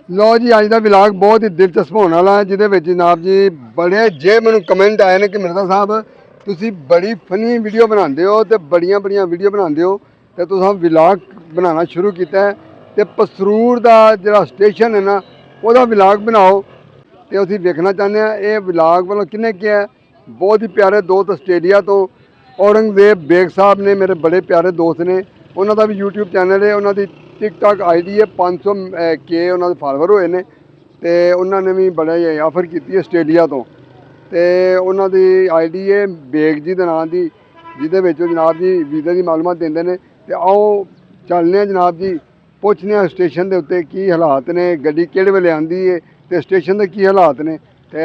लो जी अज का विलाग बहुत ही दिलचस्प होने वाला है जिहदे विच जनाब जी बड़े जे मैनूं कमेंट आए ने कि मिर्ज़ा साहब तुसीं बड़ी फनी वीडियो बनाते हो तो बड़ियां बड़ियां वीडियो बनाते हो तो तुसां विलाग बनाना शुरू किया है तो पसरूर का जिहड़ा स्टेशन है ना वह विलाग बनाओ तो असीं वेखना चाहते हैं ये विलाग वालों किन्ने किया है। बहुत ही प्यारे दोस्त आस्ट्रेलिया तो औरंगजेब बेग साहब ने मेरे बड़े प्यारे दोस्त ने उन्हों का भी यूट्यूब चैनल है उन्होंने टिकटॉक ID है 500 के उन्होंने फॉलोवर होए ने तो उन्होंने भी बड़ा ऑफर की आस्ट्रेलिया तो उन्होंने ID है बेग जी के नाम की जिदे जनाब जी वीज़े की मालूमात देंगे ने तो आओ चलने जनाब जी पुछने स्टेशन के उत्ते की हालात ने गड्डी किहड़े वेले आंदी है तो स्टेशन के की हालात ने तो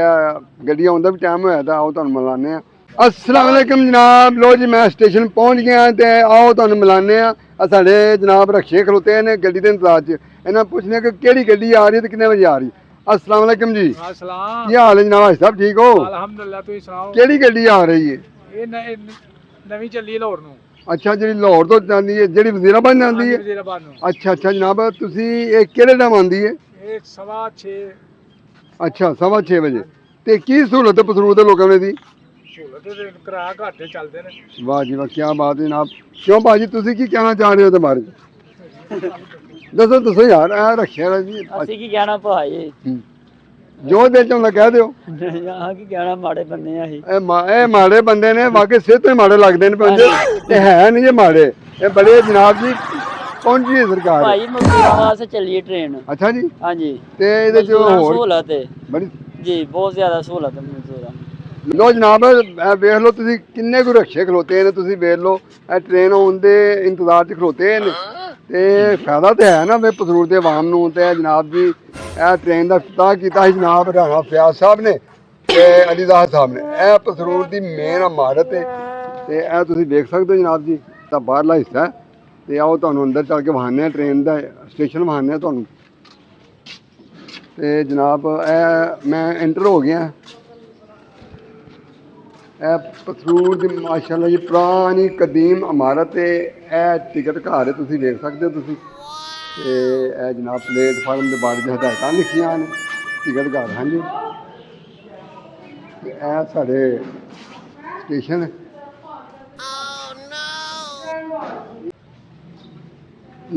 गड्डी आउण दा भी टाइम होया था आओ तुहानूं मिलाने आ। अस्सलाम वालेकुम जनाब लो जी मैं स्टेशन पहुँच गया तो आओ तुहानूं मिलाने आ साढ़े जनाब रक्षे खलोते ने गड्डी के इंतजार च इन्हां पुछने कि केड़ी गड्डी आ रही है तो कितने बजे आ रही। अस्सलाम वालेकुम जी की हाल है जनाब साहब ठीक हो अल्हम्दुलिल्लाह तुसीं सुनाओ केड़ी गड्डी आ रही है ये नवीं चली है लाहौर नूं अच्छा जी लाहौर तो जाती है जी वजीराबाद जाती है वजीराबाद नूं अच्छा अच्छा जनाब तुसी ये केड़े टाइम आती है ये 6:15 अच्छा 6:15 बजे तो की सहूलत है पसरूर के लोगों ने दी सहूलत ते किराया घट चलदे ने वाह जी वाह क्या बात है जनाब क्यों भाजी तुसी की कहना चाह रहे हो इहदे बारे दसो दसो यार रखिया जी ਅਸੀਂ ਕੀ ਕਹਿਣਾ ਭਾਈ जो दिल च आउंदा कह दिओ ਹਾਂ ਕੀ ਕਹਿਣਾ ਮਾੜੇ ਬੰਦੇ ਆ ਅਸੀਂ ਇਹ ਮਾੜੇ ਬੰਦੇ ਨੇ ਵਾਕਈ ਸਿਹਤ ਤੋਂ ਮਾੜੇ ਲੱਗਦੇ ਨੇ ਪੰਜ ਤੇ ਹੈ ਨਹੀਂ ਜੇ ਮਾੜੇ ਇਹ ਬੜੇ ਜਨਾਬ ਜੀ ਪਹੁੰਚੀ ਹੈ ਸਰਕਾਰ ਭਾਈ ਮਜ਼ਦੂਰਾਂ ਵਾਸਤੇ ਚੱਲੀ ਟ੍ਰੇਨ ਅੱਛਾ ਜੀ ਹਾਂਜੀ ਤੇ ਇਹਦੇ ਚ ਮਜ਼ਦੂਰਾਂ ਹੋਰ ਸਹੂਲਤ ਹੈ ਬੜੀ ਜੀ ਬਹੁਤ ਜ਼ਿਆਦਾ ਸਹੂਲਤ ਹੈ ਮਜ਼ਦੂਰਾਂ ਨੂੰ। ਲੋ ਜਨਾਬ ਇਹ ਵੇਖ ਲਓ ਤੁਸੀਂ ਕਿੰਨੇ ਕੁ ਰਕਸ਼ੇ ਖਲੋਤੇ ਨੇ ਤੁਸੀਂ ਵੇਖ ਲਓ ਇਹ ਟ੍ਰੇਨ ਆਉਣ ਦੇ ਇੰਤਜ਼ਾਰ 'ਚ ਖਲੋਤੇ ਨੇ ਤੇ ਫਾਇਦਾ ਤੇ ਹੈ ਨਾ ਵੇ ਪਸਰੂਰ ਦੇ ਆਵਾਮ ਨੂੰ ਤੇ ਜਨਾਬ ਜੀ ਇਹ ਟ੍ਰੇਨ ਦਾ ਇਫਤਤਾਹ ਕੀਤਾ ਸੀ ਜਨਾਬ ਰਾਣਾ ਫਿਆਜ਼ ਸਾਹਿਬ ਨੇ ਤੇ ਅਲੀਜ਼ਾਰ ਸਾਹਿਬ ਨੇ ਇਹ ਪਸਰੂਰ ਦੀ ਮੇਨ ਇਮਾਰਤ ਹੈ ਤੇ ਇਹ ਤੁਸੀਂ ਵੇਖ ਸਕਦੇ ਹੋ ਜਨਾਬ ਜੀ ਤਾਂ ਬਾਹਰਲਾ ਹਿੱਸਾ ਹੈ ਤੇ ਆਓ ਤੁਹਾਨੂੰ ਅੰਦਰ ਚੱਲ ਕੇ ਵਿਖਾਉਂਦੇ ਹਾਂ ਟ੍ਰੇਨ ਦਾ ਸਟੇਸ਼ਨ ਵਿਖਾਉਂਦੇ ਹਾਂ ਤੁਹਾਨੂੰ ਤੇ ਜਨਾਬ ਇਹ ਮੈਂ ਐਂਟਰ ਹੋ ਗਿਆ पसरूर की माशाअल्लाह जी पुरानी कदीम इमारत है यह टिकट घर है तुम देख सकते हो तुम जनाब प्लेटफार्म के बारे में हदायत लिखिया ने टिकट घर हाँ जी यह साढ़े स्टेशन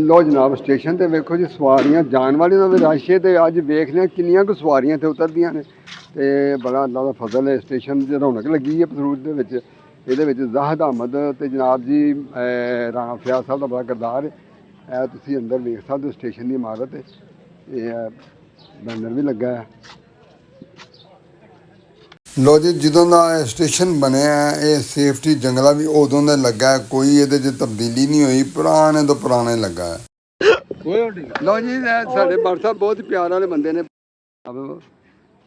लो जनाब स्टेशन तो वेखो जी सवारियां जान वाली का भी रश है तो अज वेख लिया किनिया कुछ सवारियां इतने उतरदियां ने तो बड़ा अल्लाह का फजल है स्टेशन से रौनक लगी है पसरूर के जाहिद अहमद तो जनाब जी राणा फियाज साहब का बड़ा किरदार है तुम अंदर वेख सकते हो स्टेशन की इमारत है ये बैनर भी लगा है। लो जी ਜਦੋਂ ਦਾ स्टेशन बनया है ये सेफ्टी जंगला भी उदों का लगा है कोई ये तब्दीली नहीं हुई पुराने तो पुराने लगा है। लो जी साढ़े बार साहब बहुत प्यार वाले बंदे ने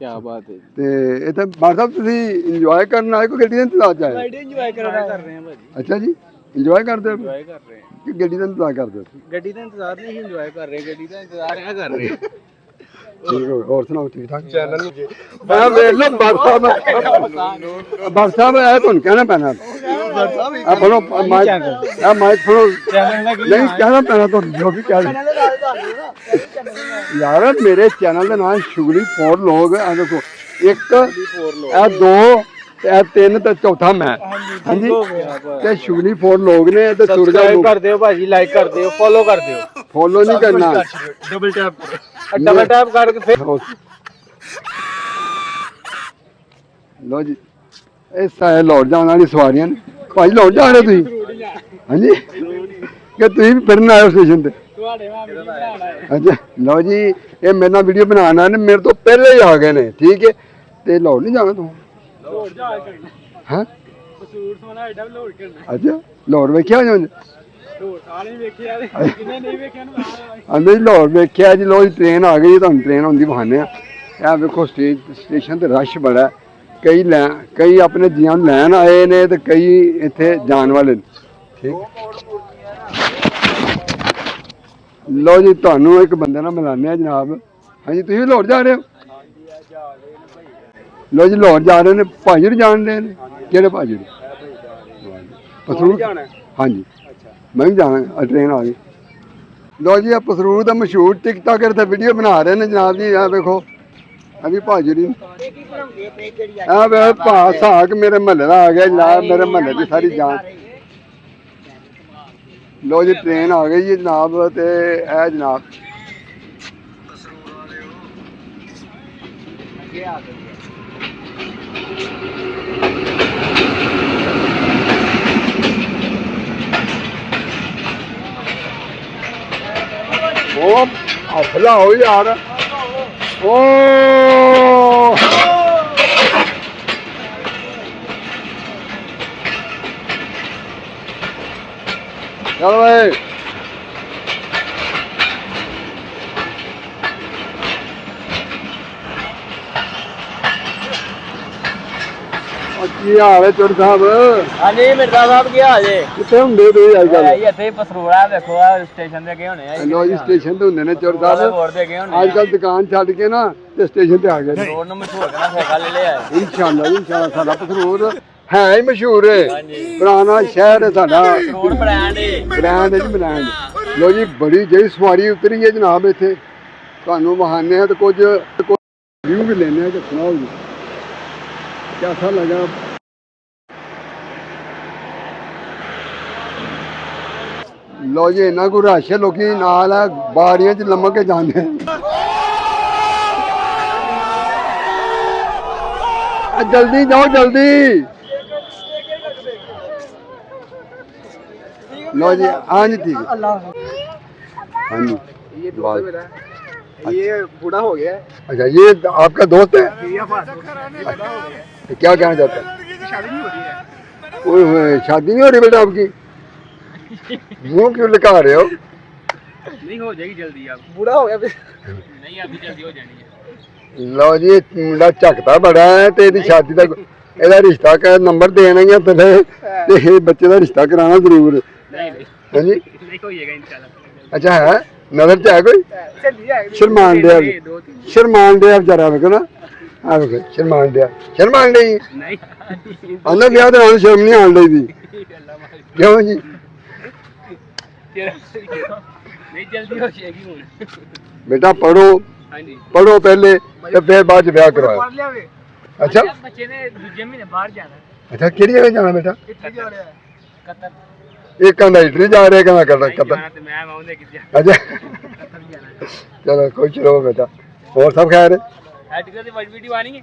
क्या बात है ਤੇ ਇਹ ਤਾਂ ਬਾਰ ਸਾਹਿਬ ਤੁਸੀਂ ਇੰਜੋਏ ਕਰਨ ਆਏ ਕੋ ਗੱਡੀ ਦਾ ਇੰਤਜ਼ਾਰ ਚ ਆਏ गाड़ी एंजॉय कर रहे हैं भाजी ਅੱਛਾ ਜੀ ਇੰਜੋਏ ਕਰਦੇ ਹੋ एंजॉय कर रहे हैं ਕਿ ਗੱਡੀ ਦਾ ਇੰਤਜ਼ਾਰ ਕਰਦੇ ਹੋ गड्डी का इंतजार नहीं एंजॉय कर रहे गड्डी का इंतजार है कर रहे हैं ਠੀਕ ਹੋ ਹੋਰ ਸੁਣਾਓ ਠੀਕ ਠਾਕ ਚੈਨਲ ਮੈਂ ਵੇਖ ਲਓ ਬਾਰ ਸਾਹਿਬ ਇਹ ਤੁਹਾਨੂੰ ਕਹਿਣਾ ਪੈਣਾ ਆ ਫੜੋ ਮਾਈਕ ਫੜੋ ਨਹੀਂ ਕਹਿਣਾ ਪੈਣਾ ਤੁਹਾਨੂੰ ਜੋ ਵੀ ਕਹਿ ਯਾਰ ਮੇਰੇ ਚੈਨਲ ਦਾ ਨਾਮ ਸ਼ੁਗਲੀ ਫੋਰ ਲੋਗ ਆ ਦੇਖੋ ਇੱਕ ਇਹ ਦੋ ਇਹ ਤਿੰਨ ਤੇ ਚੌਥਾ ਮੈਂ ਹਾਂਜੀ ਤੇ ਸ਼ੁਗਲੀ ਫੋਰ ਲੋਗ ਨੇ ਤੇ ਸੁਰਗਾ कर दियो भाजी लाइक कर दियो फॉलो कर दियो ਫੋਲੋ ਨਹੀਂ ਕਰਨਾ डबल टैप करके फिर ਲੋ ਜੀ ਇਹ ਸਾਰੇ ਲਾਹੌਰ ਜਾਣ ਵਾਲੀ ਸਵਾਰੀਆਂ ਨੇ ਭਾਈ ਲਾਹੌਰ ਜਾ ਰਹੇ ਤੁਸੀਂ ਹਾਂਜੀ ਕਿ ਤੁਸੀਂ ਵੀ ਫਿਰਨ ਆਏ ਹੋ ਸਟੇਸ਼ਨ ਤੇ ਅੱਛਾ ਲਓ ਜੀ ਇਹ ਮੇਰੇ ਨਾਲ ਵੀਡੀਓ ਬਣਾਉਣਾ ਨੇ ਮੇਰੇ ਤੋਂ ਪਹਿਲੇ ਹੀ ਆ ਗਏ ਨੇ ਠੀਕ ਹੈ ਤੇ ਲਾਹੌਰ ਨਹੀਂ ਜਾਣਾ ਤੂੰ ਹਾਂ ਅੱਛਾ ਲਾਹੌਰ ਵੇਖਿਆ ਜਾਂ ਨਹੀਂ ਲਾਹੌਰ ਵੇਖਿਆ ਜੀ ਲੋ ਜੀ ਟ੍ਰੇਨ ਆ ਗਈ ਤੁਹਾਨੂੰ ਟ੍ਰੇਨ ਆਉਂਦੀ ਬਹਾਨੇ ਆ ਇਹ ਵੇਖੋ ਸਟੇਸ਼ਨ ਤੇ ਰਸ਼ ਬੜਾ ਕਈ ਆਪਣੇ ਜੀਆਂ ਨੂੰ ਲੈਣ ਆਏ ਨੇ ਤੇ ਕਈ ਇੱਥੇ ਜਾਣ ਵਾਲੇ ਨੇ ਠੀਕ ਲੋ ਜੀ ਤੁਹਾਨੂੰ ਇੱਕ ਬੰਦੇ ਨਾਲ ਮਿਲਾਨੇ ਆ ਜਨਾਬ ਹਾਂਜੀ ਤੁਸੀਂ ਵੀ ਲਾਹੌਰ ਜਾ ਰਹੇ ਹੋ ਲੋ ਜੀ ਲਾਹੌਰ ਜਾ ਰਹੇ ਨੇ ਭਾਜੀ ਜਾਣਦੇ ਨੇ ਕਿਹੜੇ ਭਾਜੀ ਪਸਰੂਰ ਹਾਂਜੀ मैं भी जाना ट्रेन आ गई ਲੋ ਜੀ, ਇਹ ਪਸਰੂਰ ਦਾ ਮਸ਼ਹੂਰ ਟਿਕਟੋਕਰ ਤੇ ਵੀਡੀਓ ਬਣਾ ਰਹੇ ਨੇ ਜਨਾਬ ਜੀ। ਆ ਵੇਖੋ, ਆ ਵੀ ਭਾਜਰੀ ਆ ਵੇ ਭਾ ਸਾਕ ਮੇਰੇ ਮਹੱਲੇ ਦਾ ਆ ਗਿਆ ਜਨਾਬ, ਮੇਰੇ ਮਹੱਲੇ ਦੀ ਸਾਰੀ ਜਾਨ। ਲੋ ਜੀ, ਟ੍ਰੇਨ ਆ ਗਈ ਜੀ ਜਨਾਬ, ਤੇ ਇਹ ਜਨਾਬ ਉਹ ਹਫਲਾ ਹੋ ਯਾਰ। ਓ ਚਲ ਵੇ ਕੀ ਹਾਲ ਹੈ ਚੋਰ ਸਾਹਿਬ? ਹਾਂਜੀ ਮਿਰਜ਼ਾ ਸਾਹਿਬ ਕੀ ਹਾਲ ਜੇ? ਕਿੱਥੇ ਹੁੰਦੇ ਤੁਸੀਂ ਅੱਜ ਕੱਲ? ਇੱਥੇ ਪਸਰੂੜਾ ਵੇਖੋ, ਆ ਸਟੇਸ਼ਨ ਤੇ ਅੱਗੇ ਹੋਣੇ ਆ। ਲੋ ਜੀ, ਸਟੇਸ਼ਨ ਤੇ ਹੁੰਦੇ ਨੇ ਚੋਰ ਸਾਹਿਬ। ਰੋਡ ਤੇ ਅੱਗੇ ਹੋਣੇ ਅੱਜ ਕੱਲ ਦੁਕਾਨ ਛੱਡ ਕੇ ਨਾ ਤੇ ਸਟੇਸ਼ਨ ਤੇ ਆ ਗਏ ਨੇ। ਰੋਡ ਨੂੰ ਮਸ਼ਹੂਰ ਕਰਨਾ ਸੌਖਾ ਲੈ ਲਿਆ। ਇਨਸ਼ਾਅੱਲਾ ਸਾਡਾ ਪਸਰੂਰ ਹੈ ਹੀ ਮਸ਼ਹੂਰ ਹੈ, ਪੁਰਾਣਾ ਸ਼ਹਿਰ ਹੈ ਸਾਡਾ। ਰੋਡ ਬ੍ਰਾਂਡ ਹੈ, ਬ੍ਰਾਂਡ ਹੈ ਜੀ, ਬ੍ਰਾਂਡ। ਲੋ ਜੀ, ਬੜੀ ਜਿਹੀ ਸਵਾਰੀ ਉਤਰੀ ਹੈ ਜਨਾਬ ਇੱਥੇ, ਤੁਹਾਨੂੰ ਵਹਾਨੇ ਆ ਤੇ ਕੁਝ ਵਿਊ ਵੀ ਲੈਣੇ ਆ ਕਿ ਸੁਣਾਓ ਜੀ ਕਿਆ ਲਗਾ। ਲੋ ਜੀ, ਇਹਨਾਂ ਕੋ ਰਸ਼ ਲੋਕੀ ਨਾਲ ਹੈ, ਬਾਰੀਆਂ 'ਚ ਲੰਮਕ ਕੇ ਜਾਂਦੇ ਆ। ਜਲਦੀ ਜਾਓ ਜਲਦੀ। लो जी, हाँ जी, ठीक है। हाँ जी, ये दोस्त मेरा है, ये बूढ़ा हो गया है। अच्छा, ये आपका दोस्त है? तो क्या कहना चाहता है? शादी नहीं हो रही है। ओए, शादी नहीं हो रही बेटा आपकी? मुँह क्यों लगा रहे हो? नहीं हो जाएगी जल्दी, आप बूढ़ा हो गया नहीं, अभी जल्दी हो जानी है। लो जी, मुंडा झकता बड़ा है ते इहदी शादी दा ਇਹਦਾ ਰਿਸ਼ਤਾ ਕਾ ਨੰਬਰ ਦੇਣਾ ਹੀ ਤੇ ਇਹ ਬੱਚੇ ਦਾ ਰਿਸ਼ਤਾ ਕਰਾਉਣਾ ਜ਼ਰੂਰ। ਹਾਂਜੀ, नहीं होएगा इंशाल्लाह। ਅੱਛਾ ਹੈ, ਨਜ਼ਰ ਚ ਹੈ ਕੋਈ? ਸ਼ਰਮਾਨ ਡਿਆ, ਸ਼ਰਮਾਨ ਡਿਆ ਵਿਚਾਰਾ ਵੇਖੋ ਨਾ, ਆ ਵੇਖੋ ਸ਼ਰਮਾਨ ਡਿਆ, ਸ਼ਰਮਾਨ ਡਈ नहीं ਆਂਦਾ ਵਿਆਹ ਦੇ ਨਾਲ ਸ਼ਰਮ ਨਹੀਂ ਆਣ ਡਈ ਦੀ। ਕਿਉਂ ਜੀ? नहीं जल्दी हो जाएगी हुन। बेटा पढ़ो, हां जी, पढ़ो पहले ਤੇ ਫਿਰ ਬਾਅਦ ਚ ਵਿਆਹ ਕਰਵਾਓ। अच्छा, बच्चे ने दूसरे महीने बाहर जाना है। अच्छा, ਕਿਹੜੀ ਜਗ੍ਹਾ ਜਾਣਾ ਬੇਟਾ? इटली जा रहा है, कतर। ਇੱਕ ਕਹਿੰਦਾ ਇਟਲੀ ਜਾ ਰਿਹਾ, ਕਹਿੰਦਾ ਕਰਦਾ नहीं ਕਤਰ। जाना तो मैं आऊंगा कि अच्छा, कतर जाना है। ਚਲੋ ਖੁਸ਼ ਰਹੋ ਬੇਟਾ। ਹੋਰ ਸਭ ਖੈਰ ਹੈ? हेड कर दे वीडियो आनी है।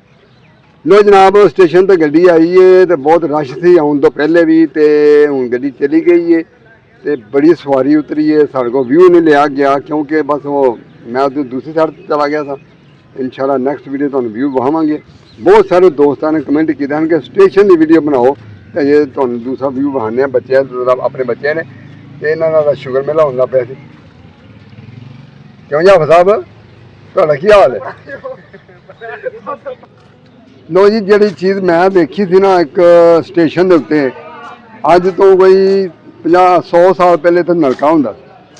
ਲੋ ਜਨਾਬ, ਸਟੇਸ਼ਨ ਤੇ ਗੱਡੀ ਆਈ ਏ ਤੇ ਬਹੁਤ ਰਸ਼ ਸੀ ਆਉਣ ਤੋਂ ਪਹਿਲੇ ਵੀ, ਤੇ ਹੁਣ ਗੱਡੀ ਚਲੀ ਗਈ ਏ ਤੇ ਬੜੀ ਸਵਾਰੀ ਉਤਰੀ ਏ। ਸਾਡੇ ਕੋਲ ਵਿਊ ਨਹੀਂ ਲਿਆ ਗਿਆ ਕਿਉਂਕਿ ਬਸ ਉਹ ਮੈਂ ਉਧਰ ਦੂਸਰੀ ਸਾਈਡ ਤੇ ਚਲਾ ਗਿਆ ਸਾਂ। ਇਨਸ਼ਾਅੱਲਾ ਨੈਕਸਟ ਵੀਡੀਓ ਤੁਹਾਨੂੰ ਵਿਊ ਵਿਖਾਵਾਂਗੇ। ਬਹੁਤ ਸਾਰੇ ਦੋਸਤਾਂ ਨੇ ਕਮੈਂਟ ਕੀਤਾ ਹਨ ਕਿ ਸਟੇਸ਼ਨ ਦੀ ਵੀਡੀਓ ਬਣਾਓ, ਤੇ ਜੇ ਤੁਹਾਨੂੰ ਦੂਸਰਾ ਵਿਊ ਵਿਖਾਉਂਦੇ ਆ। ਬੱਚੇ ਆਪਣੇ ਬੱਚੇ ਨੇ ਤੇ ਇਹਨਾਂ ਦਾ ਸ਼ੁਗਰ ਮੇਲਾ ਹੁੰਦਾ ਪਿਆ ਸੀ। ਕਿਉਂ ਜਾਫਰ ਸਾਹਿਬ, ਤੁਹਾਡਾ ਕੀ ਹਾਲ ਹੈ? ਲੋ ਜੀ, ਜਿਹੜੀ ਚੀਜ਼ ਮੈਂ ਦੇਖੀ ਸੀ ਨਾ ਇੱਕ ਸਟੇਸ਼ਨ ਦੇ ਉੱਤੇ, ਅੱਜ ਤੋਂ ਕੋਈ 50-100 ਸਾਲ ਪਹਿਲੇ ਤਾਂ ਨਲਕਾ ਹੁੰਦਾ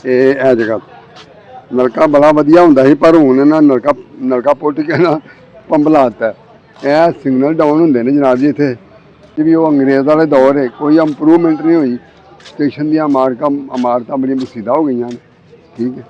ਇਹ ਜਗ੍ਹਾ ਨਲਕਾ ਬੜਾ ਵਧੀਆ ਹੁੰਦਾ ਸੀ, ਪਰ ਹੁਣ ਇਹਨਾਂ ਨਲਕਾ ਪੁੱਟ ਕੇ ਨਾ ਪੰਪ ਲਾਤਾ। ਇਹ ਸਿਗਨਲ ਡਾਊਨ ਹੁੰਦੇ ਨੇ ਜਨਾਬ ਜੀ ਇੱਥੇ, ਇਹ ਵੀ ਉਹ ਅੰਗਰੇਜ਼ ਵਾਲੇ ਦੌਰ ਹੈ, ਕੋਈ ਇੰਪਰੂਵਮੈਂਟ ਨਹੀਂ ਹੋਈ। ਸਟੇਸ਼ਨ ਦੀਆਂ ਇਮਾਰਤਾਂ ਬੜੀਆਂ ਮੁਸੀਦਾ ਹੋ ਗਈਆਂ ਨੇ। ਠੀਕ ਹੈ,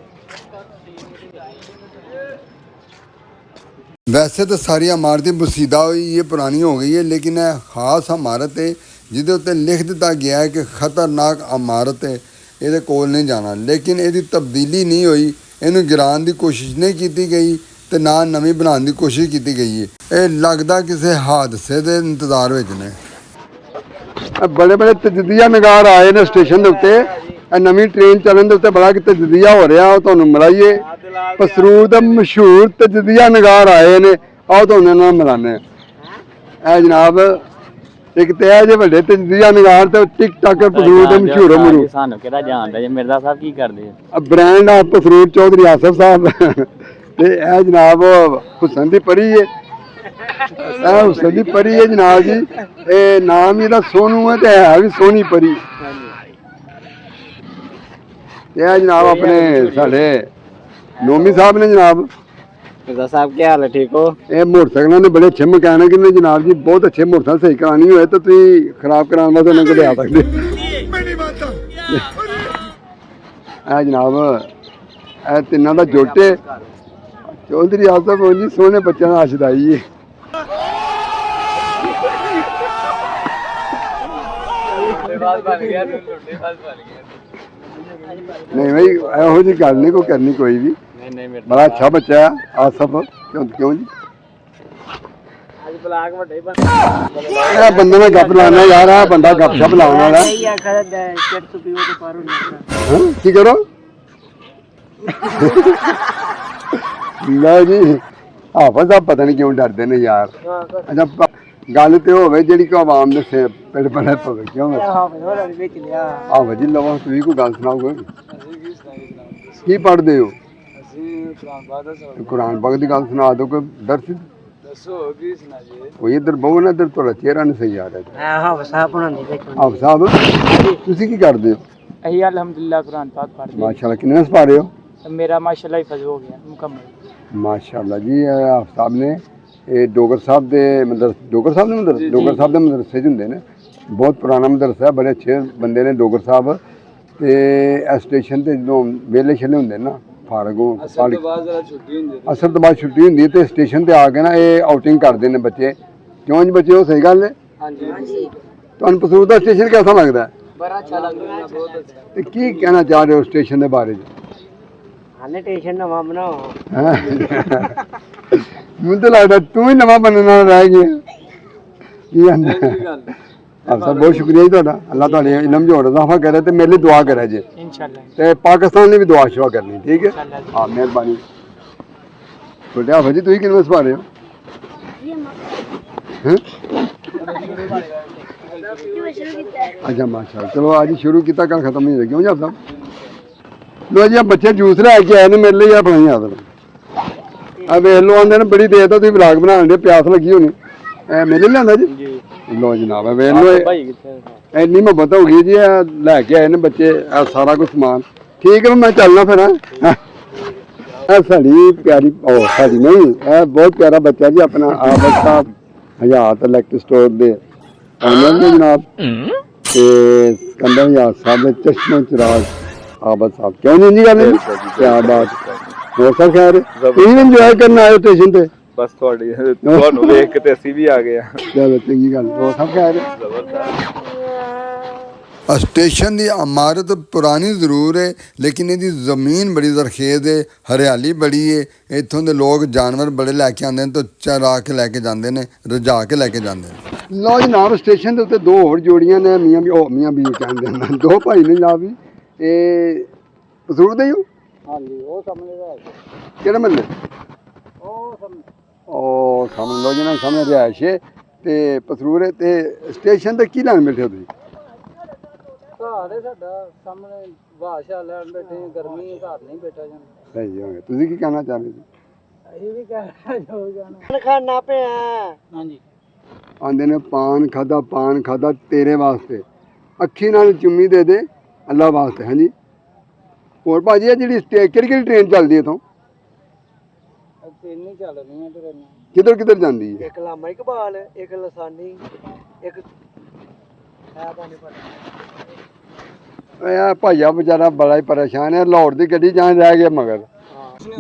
ਵੈਸੇ ਤਾਂ ਸਾਰੀਆਂ ਇਮਾਰਤਾਂ ਮੁਸੀਦਾ ਹੋਈ, ਇਹ ਪੁਰਾਣੀ ਹੋ ਗਈ ਹੈ, ਲੇਕਿਨ ਇਹ ਖਾਸ ਇਮਾਰਤ ਹੈ ਜਿਹਦੇ ਉੱਤੇ ਲਿਖ ਦਿੱਤਾ ਗਿਆ ਹੈ ਕਿ ਖਤਰਨਾਕ ਇਮਾਰਤ ਹੈ, ਇਹਦੇ ਕੋਲ ਨਹੀਂ ਜਾਣਾ। ਲੇਕਿਨ ਇਹਦੀ ਤਬਦੀਲੀ ਨਹੀਂ ਹੋਈ, ਇਹਨੂੰ ਗਿਰਾਉਣ ਦੀ ਕੋਸ਼ਿਸ਼ ਨਹੀਂ ਕੀਤੀ ਗਈ ਤੇ ਨਾ ਨਵੀਂ ਬਣਾਉਣ ਦੀ ਕੋਸ਼ਿਸ਼ ਕੀਤੀ ਗਈ ਹੈ। ਇਹ ਲੱਗਦਾ ਕਿਸੇ ਹਾਦਸੇ ਦੇ ਇੰਤਜ਼ਾਰ ਵਿੱਚ ਨੇ। ਬੜੇ ਬੜੇ ਤਜਦੀਆ ਨਗਾਰ ਆਏ ਨੇ ਸਟੇਸ਼ਨ ਦੇ ਉੱਤੇ। ਇਹ ਨਵੀਂ ਟ੍ਰੇਨ ਚੱਲਣ ਦੇ ਉੱਤੇ ਬੜਾ ਕਿ ਤਜਦੀਆ ਹੋ ਰਿਹਾ, ਉਹ ਤੁਹਾਨੂੰ ਮਿਲਾਈਏ। ਪਸਰੂਰ ਦੇ ਮਸ਼ਹੂਰ ਤਜਦੀਆ ਨਗਾਰ ਆਏ ਨੇ, ਆਓ ਤੁਹਾਨੂੰ ਇਹਨਾਂ ਨਾਲ ਮਿਲਾਨੇ। ਇਹ ਜਨਾਬ ਇੱਕ ਤੇ ਇਹ ਜੇ ਵੱਡੇ ਤਜਦੀਆ ਨਗਾਰ ਤੇ ਟਿਕਟੋਕਰ ਪਸਰੂਰ ਦੇ ਮਸ਼ਹੂਰ ਮਰੂ ਸਾਨੂੰ ਕਿਹੜਾ ਜਾਣਦਾ ਜੇ ਮਿਰਜ਼ਾ ਸਾਹਿਬ ਕੀ ਕਰਦੇ ਆ। ਬ੍ਰਾਂਡ ਆ ਪਸਰੂਰ ਚੌਧਰੀ ਆਸਫ ਸਾਹਿਬ ਤੇ ਇਹ ਜਨਾਬ ਹੁਸਨ ਦੀ ਪਰੀ ਹੈ। ਇਹ ਹੁਸਨ ਦੀ ਪਰੀ ਹੈ ਜਨਾਬ ਜੀ, ਇਹ ਨਾਮ ਇਹਦਾ ਸੋਨੂ ਹੈ ਤੇ ਹੈ ਵੀ ਸੋਹਣੀ ਪਰੀ। ਇਹ ਜਨਾਬ ਆਪਣੇ ਸਾਡੇ ਨੋਮੀ ਸਾਹਿਬ ਨੇ ਜਨਾਬ। मिर्जा साहब क्या हाल है, ठीक हो? ਇਹ ਮੋਟਰਸਾਈਕਲਾਂ ਦੇ ਬੜੇ ਅੱਛੇ ਮਕੈਨਿਕ ਨੇ ਜਨਾਬ ਜੀ, ਬਹੁਤ ਅੱਛੇ ਮੋਟਰਸਾਈਕਲ ਸਹੀ ਕਰਾਉਣੀ ਹੋਏ ਤਾਂ ਤੁਸੀਂ ਖਰਾਬ ਕਰਾਉਣ ਵਾਸਤੇ ਉਹਨਾਂ ਕੋਲ ਆ ਸਕਦੇ। ਇਹ ਜਨਾਬ ਇਹ ਤਿੰਨਾਂ ਦਾ ਜੋਟੇ ਚੌਧਰੀ ਆਸਫ ਜੀ ਸੋਹਣੇ ਬੱਚਿਆਂ ਦਾ ਆਸ਼ਦਾਈ ਹੈ। ਨਹੀਂ ਬਈ ਇਹੋ ਜਿਹੀ ਗੱਲ ਨਹੀਂ ਕੋਈ ਕਰਨੀ ਕੋਈ ਵੀ। ਬੜਾ ਅੱਛਾ ਬੱਚਾ ਹੈ ਆਸਫ। ਕਿਉਂ ਜੀ ਇਹ ਬੰਦੇ ਨੇ ਗੱਪ ਲਾਉਣਾ ਯਾਰ, ਆ ਬੰਦਾ ਗੱਪ ਸ਼ਪ ਲਾਉਣ ਵਾਲਾ। ਕੀ ਕਰੋ ਲਓ ਜੀ ਹਾਫਿਜ਼ ਸਾਹਿਬ ਪਤਾ ਨਹੀਂ ਕਿਉਂ ਡਰਦੇ ਨੇ ਯਾਰ। ਅੱਛਾ ਗੱਲ ਤੇ ਹੋਵੇ ਜਿਹੜੀ ਕਿ ਆਵਾਮ ਦੇ ਸਿਰ ਪਿੜ ਪੜੇ ਪਵੇ ਕਿਉਂ ਹਾਫਿਜ਼ ਜੀ ਲਵੋ ਤੁਸੀਂ ਕੋਈ ਗੱਲ ਸੁਣਾਓ ਕੋਈ। ਕੀ ਪੜ੍ਹਦੇ ਹੋ? ਕੁਰਾਨ ਪਾਕ ਦੀ ਗੱਲ ਸੁਣਾ ਦਿਓ ਕੋਈ ਦਰਸ। ਕੋਈ ਇੱਧਰ ਬਹੁ ਨਾ, ਇੱਧਰ ਤੁਹਾਡਾ ਚਿਹਰਾ ਨਹੀਂ ਸਹੀ ਆ ਰਿਹਾ। ਹਾਫਿਜ਼ ਸਾਹਿਬ ਤੁਸੀਂ ਕੀ ਕਰਦੇ ਹੋ? ਅਸੀਂ ਅਲਹਮਦੁਲਿਲਾ ਕੁਰਾਨ ਪਾਕ ਪੜ੍ਹਦੇ ਹਾਂ। ਮਾਸ਼ਾਅੱਲਾ ਕਿੰਨੇ ਪਾ ਰਹੇ ਹੋ? ਮੇਰਾ ਮਾਸ਼ਾਅੱਲਾ ਹਿਫਜ਼ ਹੋ ਗਿਆ ਮੁਕੰਮਲ। ਮਾਸ਼ਾਅੱਲਾ ਜੀ ਹਾਫਿਜ਼ ਸਾਹਿਬ ਨੇ ਇਹ ਡੋਗਰ ਸਾਹਿਬ ਦੇ ਡੋਗਰ ਸਾਹਿਬ ਦੇ ਮਦਰਸੇ 'ਚ ਹੁੰਦੇ ਨੇ। ਬਹੁਤ ਪੁਰਾਣਾ ਮਦਰਸਾ ਹੈ, ਬੜੇ ਅੱਛੇ ਬੰਦੇ ਨੇ ਡੋਗਰ ਸਾਹਿਬ। ਤੇ ਇਸ ਸਟੇਸ਼ਨ ਤੇ ਜਦੋਂ ਵੇਲੇ ਛੇਲੇ ਹੁੰਦੇ ਨੇ ਨਾ ਫਾਰਗੋਂ ਅਸਰ ਤੋਂ ਬਾਅਦ ਛੁੱਟੀ ਹੁੰਦੀ ਹੈ ਤੇ ਸਟੇਸ਼ਨ ਤੇ ਆ ਕੇ ਨਾ ਇਹ ਆਊਟਿੰਗ ਕਰਦੇ ਨੇ ਬੱਚੇ। ਕਿਉਂ ਜੀ ਬੱਚੇ ਉਹ ਸਹੀ ਗੱਲ ਹੈ? ਹਾਂਜੀ। ਤੁਹਾਨੂੰ ਪਸੂਰ ਦਾ ਸਟੇਸ਼ਨ ਕਿਹਦਾ ਲੱਗਦਾ? ਬੜਾ ਅੱਛਾ ਲੱਗਦਾ ਹੈ, ਬਹੁਤ ਅੱਛਾ। ਤੇ ਕੀ ਕਹਿਣਾ ਚਾਹ ਰਹੇ ਹੋ ਸਟੇਸ਼ਨ ਦੇ ਬਾਰੇ 'ਚ? ਹਾਲੇ ਸਟੇਸ਼ਨ ਨਵਾਂ ਬਣਾਓ। ਮੈਨੂੰ ਤਾਂ ਲੱਗਦਾ ਤੂੰ ਹੀ ਨਵਾਂ ਬਣਨ ਨਾਲ ਰਹਿ ਗਿਆ। ਕੀ ਕਹਿੰਦਾ ਸਭ ਬਹੁਤ ਸ਼ੁਕਰੀਆ ਜੀ ਤੁਹਾਡਾ। ਅੱਲਾਹ ਤੁਹਾਡੇ ਇਲਮ ਜੋ ਇਜ਼ਾਫਾ ਕਰੇ ਤੇ ਮੇਰੇ ਲਈ ਦੁਆ ਕਰੇ ਜੀ ਇਨਸ਼ਾਅੱਲਾ। ਤੇ ਪਾਕਿਸਤਾਨ ਲਈ ਵੀ ਦੁਆ ਸ਼ੁਆ ਕਰਨੀ ਠੀਕ ਹੈ। ਹਾਂ ਮਿਹਰਬਾਨੀ। ਤੁਹਾਡੇ ਹਾਫਿਜ਼ ਜੀ ਤੁਸੀਂ ਕਿੰਨੇ ਪਾ ਰਹੇ ਹੋ? ਅੱਛਾ ਮਾਸ਼ਾਅੱਲਾ। ਚਲੋ ਅੱਜ ਸ਼ੁਰੂ ਕੀਤਾ ਕੱਲ ਖਤਮ ਨਹੀਂ ਹੋਇਆ ਕਿਉਂ ਜੀ ਆਪ ਸਾਹਿਬ। ਲੋ ਜੀ ਬੱਚੇ ਜੂਸ ਲੈ ਕੇ ਆਏ ਨੇ ਮੇਰੇ ਲਈ। ਆ ਬਣਾਈ ਆਦਰ ਆ ਵੇਖ ਲੋ ਆਉਂਦੇ ਨੇ ਬੜੀ ਦੇਰ ਤੋਂ ਤੁਸੀਂ ਵਲੌਗ ਬਣਾਉਣ ਦੇ ਪਿਆਸ ਲੱਗੀ ਹੋਣੀ। ਮੇਰੇ ਲਈ ਲਿਆਂਦਾ ਜੀ? ਲੋ ਜਨਾਬ ਵੇਖ ਲੋ ਇੰਨੀ ਮੁਹੱਬਤ ਹੋ ਗਈ ਜੀ। ਲੈ ਕੇ ਆਏ ਨੇ ਬੱਚੇ ਸਾਰਾ ਕੁਝ ਸਮਾਨ। ਠੀਕ ਹੈ ਮੈਂ ਚੱਲਣਾ ਫਿਰ। ਇਹ ਸਾਡੀ ਪਿਆਰੀ ਸਾਡੀ ਨਹੀਂ ਇਹ ਬਹੁਤ ਪਿਆਰਾ ਬੱਚਾ ਜੀ ਆਪਣਾ ਆਬਦ ਸਾਹਿਬ ਹਯਾਤ ਇਲੈਕਟ੍ਰਿਕ ਸਟੋਰ ਦੇ ਓਨਰ ਨੇ ਜਨਾਬ। ਤੇ ਸਿਕੰਦਰ ਹਯਾਤ ਸਾਹਿਬ ਦੇ ਚਸ਼ਮੇ ਚਿਰਾਗ ਆਬਦ ਸਾਹਿਬ। ਕਿਉਂ ਨਹੀਂ ਜੀ ਗੱਲ ਕਿਆ ਬਾਤ। ਹੋਰ ਸਭ ਖੈਰ ਤੁਸੀਂ ਇੰਜੋਏ ਕਰਨ ਆਏ ਸਟੇਸ਼ਨ ਤੇ? ਬਸ ਤੁਹਾਨੂੰ ਵੇਖ ਕੇ ਤੇ ਅਸੀਂ ਵੀ ਆ ਗਏ। ਚਲੋ ਚੰਗੀ ਗੱਲ। ਹੋਰ ਸਭ ਖੈਰ? ਸਟੇਸ਼ਨ ਦੀ ਇਮਾਰਤ ਪੁਰਾਣੀ ਜ਼ਰੂਰ ਹੈ ਲੇਕਿਨ ਇਹਦੀ ਜ਼ਮੀਨ ਬੜੀ ਜ਼ਰਖੇਜ਼ ਹੈ, ਹਰਿਆਲੀ ਬੜੀ ਹੈ। ਇੱਥੋਂ ਦੇ ਲੋਕ ਜਾਨਵਰ ਬੜੇ ਲੈ ਕੇ ਆਉਂਦੇ ਨੇ ਤੇ ਚਰਾ ਕੇ ਲੈ ਕੇ ਜਾਂਦੇ ਨੇ, ਰਜਾ ਕੇ ਲੈ ਕੇ ਜਾਂਦੇ ਨੇ। ਲਓ ਜਨਾਬ ਸਟੇਸ਼ਨ ਦੇ ਉੱਤੇ ਦੋ ਹੋਰ ਜੋੜੀਆਂ ਨੇ ਮੀਆਂ ਬੀਵੀ ਕਹਿੰਦੇ ਨੇ। ਦੋ ਭਾਈ ਨੇ ਜਨਾਬ ਜੀ। ਇਹ ਪਸੂਰ ਦੇ ਹੀ ਹੋ? ਹਾਂਜੀ। ਉਹ ਸਾਹਮਣੇ ਦਾ ਕਿਹੜੇ ਮਹੱਲੇ? ਉਹ ਸਾਹਮਣੇ ਲੋ ਜਨਾ ਸਾਹਮਣੇ ਰਿਹਾਇਸ਼ ਹੈ ਤੇ ਪਸਰੂਰ ਹੈ। ਤੇ ਸਟੇਸ਼ਨ ਤੇ ਕੀ ਲੈਣ ਬੈਠੇ ਹੋ ਤੁਸੀਂ? ਘਰ ਸਾਡਾ ਸਾਹਮਣੇ ਬਾਸ਼ਾ ਲੈਣ ਬੈਠੇ ਗਰਮੀ ਹੈ ਘਰ ਨਹੀਂ ਬੈਠਾ ਜਾਂਦਾ। ਸਹੀ ਹੋ ਗਿਆ। ਤੁਸੀਂ ਕੀ ਕਹਿਣਾ ਚਾਹ ਰਹੇ ਜੀ? ਅਸੀਂ ਵੀ ਕਹਿਣਾ ਜੋ ਜਾਣਾ ਖਾਣਾ ਪਿਆ। ਹਾਂਜੀ ਆਂਦੇ ਨੇ ਪਾਨ ਖਾਦਾ ਤੇਰੇ ਵਾਸਤੇ, ਅੱਖੀ ਨਾਲ ਚੁੰਮੀ ਦੇ ਦੇ ਅੱਲਾ ਵਾਸਤੇ। ਹਾਂਜੀ ਹੋਰ ਭਾਜੀ ਇਹ ਜਿਹੜੀ ਕਿਹੜੀ ਟ੍ਰੇਨ ਚੱਲਦੀ ਇੱਥੋਂ? ਤਿੰਨ ਹੀ ਚੱਲ ਰਹੀਆਂ ਟ੍ਰੇਨਾਂ। ਕਿੱਧਰ ਜਾਂਦੀ ਹੈ? ਇੱਕ ਲਾਮਾ ਇਕਬਾਲ, ਇੱਕ ਲਸਾਨੀ, ਇੱਕ ਭਾਈਆ ਵਿਚਾਰਾ ਬੜਾ ਹੀ ਪਰੇਸ਼ਾਨ ਹੈ। ਲਾਹੌਰ ਦੀ ਗੱਡੀ ਜਾਣ ਰਹਿ ਗਿਆ ਮਗਰ।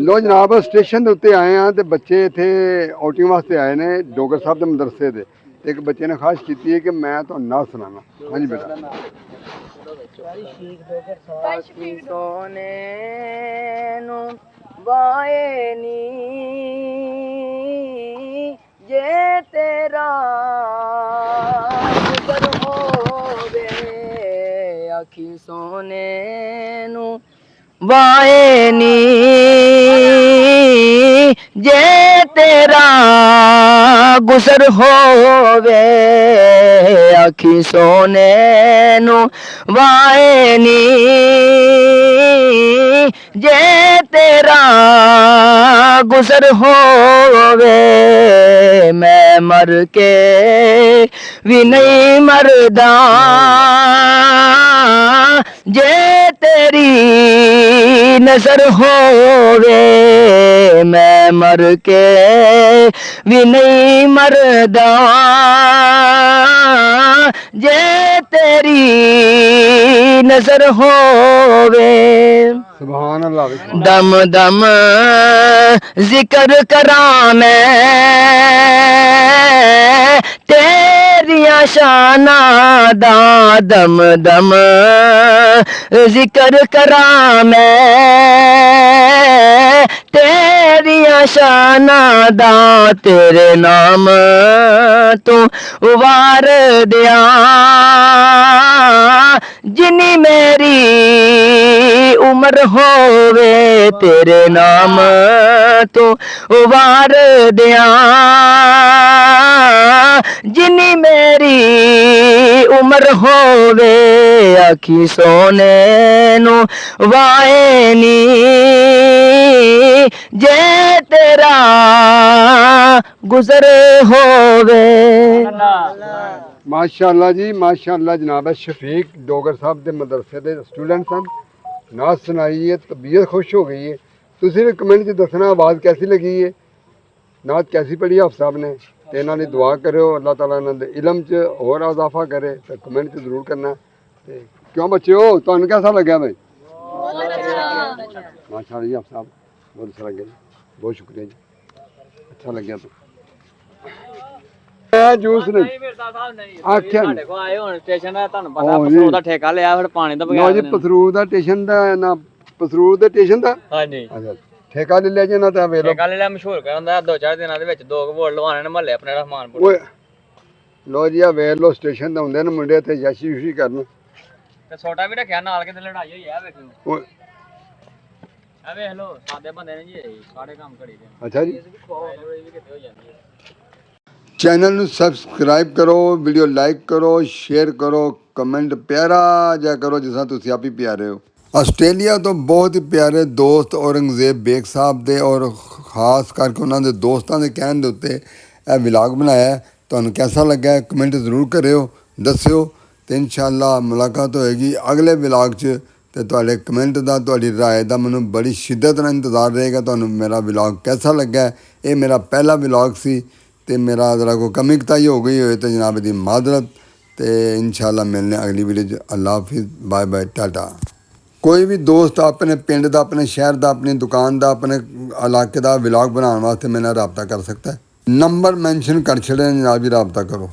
ਲੋ ਜਨਾਬ ਸਟੇਸ਼ਨ ਦੇ ਉੱਤੇ ਆਏ ਆ ਤੇ ਬੱਚੇ ਇੱਥੇ ਆਊਟਿੰਗ ਵਾਸਤੇ ਆਏ ਨੇ ਡੋਗਰ ਸਾਹਿਬ ਦੇ ਮਦਰਸੇ ਦੇ। ਤੇ ਇੱਕ ਬੱਚੇ ਨੇ ਖਾਸ਼ ਕੀਤੀ ਹੈ ਕਿ ਮੈਂ ਤੁਹਾਨੂੰ ਨਾ ਸੁਣਾਣਾ। ਹਾਂਜੀ ਬੇਟਾ। ਸੋਨੇ ਨੂੰ ਵਾਏ ਨੀ ਜੇ ਤੇਰਾ ਗੁਜ਼ਰ ਹੋਵੇ ਆਖੀ ਸੋਨੇ ਨੂੰ ਵਾਏ ਨੀ ਜੇ ਤੇਰਾ ਗੁਜ਼ਰ ਹੋਵੇ ਆਖੀ ਸੋਨੇ ਨੂੰ ਵਾਏ ਨੀ ਜੇ ਤੇਰਾ ਗੁਜ਼ਰ ਹੋਵੇ ਮੈਂ ਮਰ ਕੇ ਵੀ ਨਹੀਂ ਮਰਦਾ ਜੇ ਤੇਰੀ ਨਜ਼ਰ ਹੋਵੇ ਮੈਂ ਮਰ ਕੇ ਵੀ ਨਹੀਂ ਮਰਦਾ ਜੇ ਤੇਰੀ ਨਜ਼ਰ ਹੋਵੇ। ਸੁਭਾਨ ਅੱਲਾਹ ਵੇਖੋ दम दम जिक्र करा मैं तेरिया शाना दा दम दम जिक्र करा मैं तेरिया शाना दा तेरे नाम तू वार दिया जिनी मेरी उम्र होवे तेरे नाम तू वार दिया जिनी मेरी उम्र होवे आखी सोने नु वाए नी जे तेरा गुजर होवे ਮਾਸ਼ਾਅੱਲਾ ਜੀ ਮਾਸ਼ਾਅੱਲਾ ਜਨਾਬ ਹੈ ਸ਼ਫੀਕ ਡੋਗਰ ਸਾਹਿਬ ਦੇ ਮਦਰਸੇ ਦੇ ਸਟੂਡੈਂਟ ਸਨ ਨਾਤ ਸੁਣਾਈ ਹੈ ਤਬੀਅਤ ਖੁਸ਼ ਹੋ ਗਈ ਹੈ ਤੁਸੀਂ ਵੀ ਕਮੈਂਟ 'ਚ ਦੱਸਣਾ ਆਵਾਜ਼ ਕੈਸੀ ਲੱਗੀ ਹੈ ਨਾਤ ਕੈਸੀ ਪੜ੍ਹੀ ਹਾਫਿਜ਼ ਸਾਹਿਬ ਨੇ ਤੇ ਇਹਨਾਂ ਦੀ ਦੁਆ ਕਰਿਓ ਅੱਲਾਹ ਤਾਲਾ ਇਹਨਾਂ ਦੇ ਇਲਮ 'ਚ ਹੋਰ ਇਜ਼ਾਫਾ ਕਰੇ ਤੇ ਕਮੈਂਟ 'ਚ ਜ਼ਰੂਰ ਕਰਨਾ ਤੇ ਕਿਉਂ ਬੱਚਿਓ ਤੁਹਾਨੂੰ ਕਿਹਦਾ ਲੱਗਿਆ ਭਾਈ ਮਾਸ਼ਾਅੱਲਾ ਜੀ ਹਾਫਿਜ਼ ਸਾਹਿਬ ਬਹੁਤ ਅੱਛਾ ਲੱਗਿਆ ਜੀ ਬਹੁਤ ਸ਼ੁਕਰੀਆ ਜੀ ਅੱਛਾ ਲੱਗਿਆ ਤਾਂ ਜੂਸ ਨੇ ਆਖਿਆ ਸਾਡੇ ਕੋ ਆਏ ਹੁਣ ਸਟੇਸ਼ਨ ਦਾ ਤੁਹਾਨੂੰ ਪਤਾ ਉਹ ਜੀ। ਪਸਰੋ ਦਾ ਠੇਕਾ ਲਿਆ ਫਿਰ ਪਾਣੀ ਤੋਂ ਲੋ ਬਗੈਰ ਜੀ ਪਸਰੂਰ ਦਾ ਸਟੇਸ਼ਨ ਦਾ ਨਾ ਪਸਰੂਰ ਦੇ ਸਟੇਸ਼ਨ ਦਾ ਹਾਂਜੀ ਅੱਛਾ ਠੇਕਾ ਲੈ ਲਿਆ ਜੀ ਨਾ ਤਾਂ ਵੇਖ ਲਓ ਠੇਕਾ ਲੈ ਲਿਆ ਮਸ਼ਹੂਰ ਕਰਨ ਦਾ 2-4 ਦਿਨਾਂ ਦੇ ਵਿੱਚ 2 ਵੋਟ ਲਵਾਣੇ ਨੇ ਮਹੱਲੇ ਆਪਣੇ ਰਹਿਮਾਨਪੁਰ ਓਏ ਲੋ ਜੀ ਆ ਵੇਖ ਲਓ ਸਟੇਸ਼ਨ ਤੇ ਹੁੰਦੇ ਨੇ ਮੁੰਡੇ ਤੇ ਯਾਸ਼ੀ ਯੂਸ਼ੀ ਕਰਨ ਤੇ ਛੋਟਾ ਵੀ ਰੱਖਿਆ ਨਾਲ ਕਿਤੇ ਲੜਾਈ ਹੋਈ ਆ ਵੇਖੋ ਓਏ ਆ ਵੇਖ ਲਓ ਸਾਦੇ ਬੰਦੇ ਨੇ ਜੀ ਇਹ ਸਾਰੇ ਕੰਮ ਕਰੀ ਦੇ ਅੱਛਾ ਜੀ ਇਹ ਵੀ ਕਿਤੇ ਹੋ ਜਾਂਦੀ ਹੈ ਚੈਨਲ ਨੂੰ ਸਬਸਕ੍ਰਾਈਬ ਕਰੋ ਵੀਡੀਓ ਲਾਈਕ ਕਰੋ ਸ਼ੇਅਰ ਕਰੋ ਕਮੈਂਟ ਪਿਆਰਾ ਜਿਹਾ ਕਰੋ ਜਿਸ ਤਰ੍ਹਾਂ ਤੁਸੀਂ ਆਪ ਹੀ ਪਿਆਰੇ ਹੋ ਆਸਟ੍ਰੇਲੀਆ ਤੋਂ ਬਹੁਤ ਹੀ ਪਿਆਰੇ ਦੋਸਤ ਔਰੰਗਜ਼ੇਬ ਬੇਗ ਸਾਹਿਬ ਦੇ ਔਰ ਖਾਸ ਕਰਕੇ ਉਹਨਾਂ ਦੇ ਦੋਸਤਾਂ ਦੇ ਕਹਿਣ ਦੇ ਉੱਤੇ ਇਹ ਵਲੌਗ ਬਣਾਇਆ ਹੈ। ਤੁਹਾਨੂੰ ਕਿਹਦਾ ਲੱਗਾ ਕਮੈਂਟ ਜ਼ਰੂਰ ਕਰਿਓ ਦੱਸਿਓ ਤੇ ਇਨਸ਼ਾਅੱਲਾ ਮੁਲਾਕਾਤ ਹੋਏਗੀ ਅਗਲੇ ਵਲੌਗ 'ਚ ਤੇ ਤੁਹਾਡੇ ਕਮੈਂਟ ਦਾ ਤੁਹਾਡੀ ਰਾਏ ਦਾ ਮੈਨੂੰ ਬੜੀ ਸ਼ਿੱਦਤ ਨਾਲ ਇੰਤਜ਼ਾਰ ਰਹੇਗਾ ਤੁਹਾਨੂੰ ਮੇਰਾ ਵਲੌਗ ਕਿਹਦਾ ਲੱਗਾ ਇਹ ਮੇਰਾ ਪਹਿਲਾ ਵਲੌਗ ਸੀ ਤੇ ਮੇਰਾ ਜ਼ਰਾ ਕੋਈ ਕਮੀ ਕਤਾਈ ਹੋ ਗਈ ਹੋਏ ਤਾਂ ਜਨਾਬ ਦੀ ਮਾਜ਼ਰਤ ਤੇ ਇਨਸ਼ਾਅੱਲਾ ਮਿਲਨੇ ਅਗਲੀ ਵੀਡੀਓ 'ਚ ਅੱਲਾ ਹਾਫਿਜ਼ ਬਾਏ ਬਾਏ ਟਾਟਾ ਕੋਈ ਵੀ ਦੋਸਤ ਆਪਣੇ ਪਿੰਡ ਦਾ ਆਪਣੇ ਸ਼ਹਿਰ ਦਾ ਆਪਣੀ ਦੁਕਾਨ ਦਾ ਆਪਣੇ ਇਲਾਕੇ ਦਾ ਵਲੌਗ ਬਣਾਉਣ ਵਾਸਤੇ ਮੇਰੇ ਨਾਲ ਰਾਬਤਾ ਕਰ ਸਕਦਾ ਹੈ ਨੰਬਰ ਮੈਂਸ਼ਨ ਕਰ ਛੱਡਿਆ ਜਨਾਬ ਜੀ ਰਾਬਤਾ ਕਰੋ